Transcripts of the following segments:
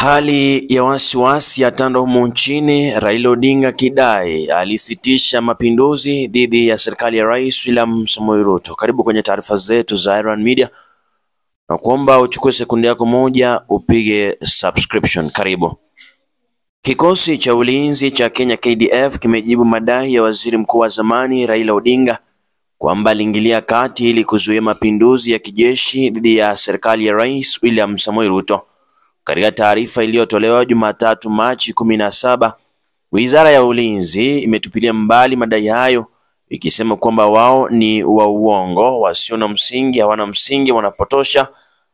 Hali ya wasiwasi yatanda humu nchini, Raila Odinga kidai alisitisha mapinduzi dhidi ya serikali ya Rais William Samoei Ruto. Karibu kwenye taarifa zetu za Iron Media, na kuomba uchukue sekunde yako moja upige subscription. Karibu. Kikosi cha ulinzi cha Kenya KDF kimejibu madai ya waziri mkuu wa zamani Raila Odinga kwamba aliingilia kati ili kuzuia mapinduzi ya kijeshi dhidi ya serikali ya Rais William Samoei Ruto. Katika taarifa iliyotolewa Jumatatu Machi 17, Wizara ya Ulinzi imetupilia mbali madai hayo, ikisema kwamba wao ni wa uongo, wasio na msingi, hawana msingi, wanapotosha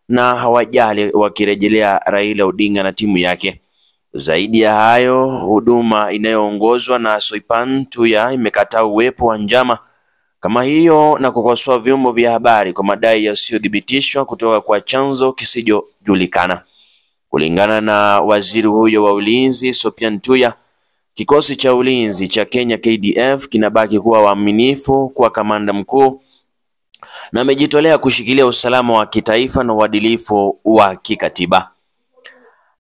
na hawajali, wakirejelea Raila Odinga na timu yake. Zaidi ya hayo, huduma inayoongozwa na Soipan Tuya imekataa uwepo wa njama kama hiyo na kukosoa vyombo vya habari kwa madai yasiyothibitishwa kutoka kwa chanzo kisichojulikana. Kulingana na waziri huyo wa ulinzi Soipan Tuya, kikosi cha ulinzi cha Kenya KDF kinabaki kuwa waaminifu kwa kamanda mkuu na amejitolea kushikilia usalama wa kitaifa na uadilifu wa kikatiba.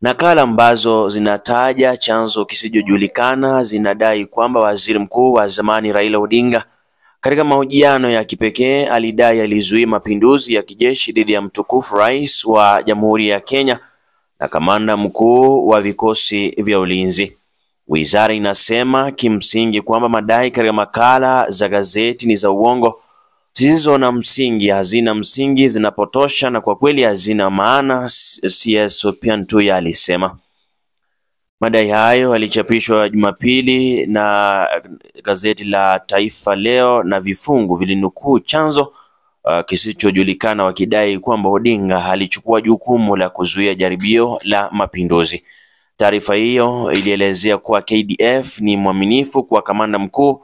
Nakala ambazo zinataja chanzo kisichojulikana zinadai kwamba waziri mkuu wa zamani Raila Odinga katika mahojiano ya kipekee alidai alizuia mapinduzi ya kijeshi dhidi ya mtukufu rais wa Jamhuri ya Kenya na kamanda mkuu wa vikosi vya ulinzi. Wizara inasema kimsingi kwamba madai katika makala za gazeti ni za uongo, zisizo na msingi, hazina msingi, zinapotosha na kwa kweli hazina maana, CS Soipan Tuya alisema. Madai hayo yalichapishwa Jumapili na gazeti la Taifa Leo na vifungu vilinukuu chanzo kisichojulikana wakidai kwamba Odinga alichukua jukumu la kuzuia jaribio la mapinduzi. Taarifa hiyo ilielezea kuwa KDF ni mwaminifu kwa kamanda mkuu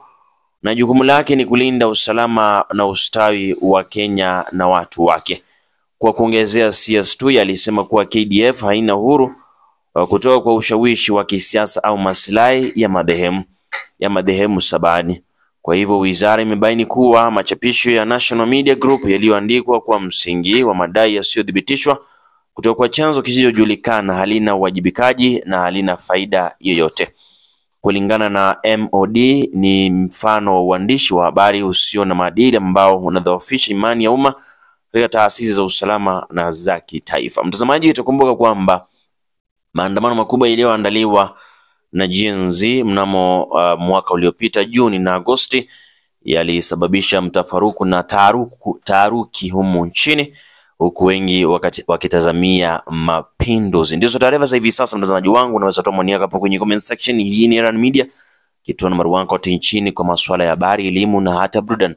na jukumu lake ni kulinda usalama na ustawi wa Kenya na watu wake. Kwa kuongezea, CS Tuya alisema kuwa KDF haina uhuru kutoka kwa ushawishi wa kisiasa au maslahi ya madhehebu sabani. Kwa hivyo wizara imebaini kuwa machapisho ya National Media Group yaliyoandikwa kwa msingi wa madai yasiyothibitishwa kutoka kwa chanzo kisichojulikana halina uwajibikaji na halina faida yoyote. Kulingana na MOD, ni mfano wa uandishi wa habari usio na maadili ambao unadhoofisha imani ya umma katika taasisi za usalama na za kitaifa. Mtazamaji, utakumbuka kwamba maandamano makubwa yaliyoandaliwa na Gen Z mnamo mwaka uliopita Juni na Agosti yalisababisha mtafaruku na taharuki humu nchini, huku wengi wakitazamia mapinduzi. Ndizo taarifa za hivi sasa, mtazamaji wangu, unaweza toa maoni yako hapo kwenye comment section. Hii ni Iron Media, kituo nambari 1 kote nchini kwa masuala ya habari, elimu na hata burudani.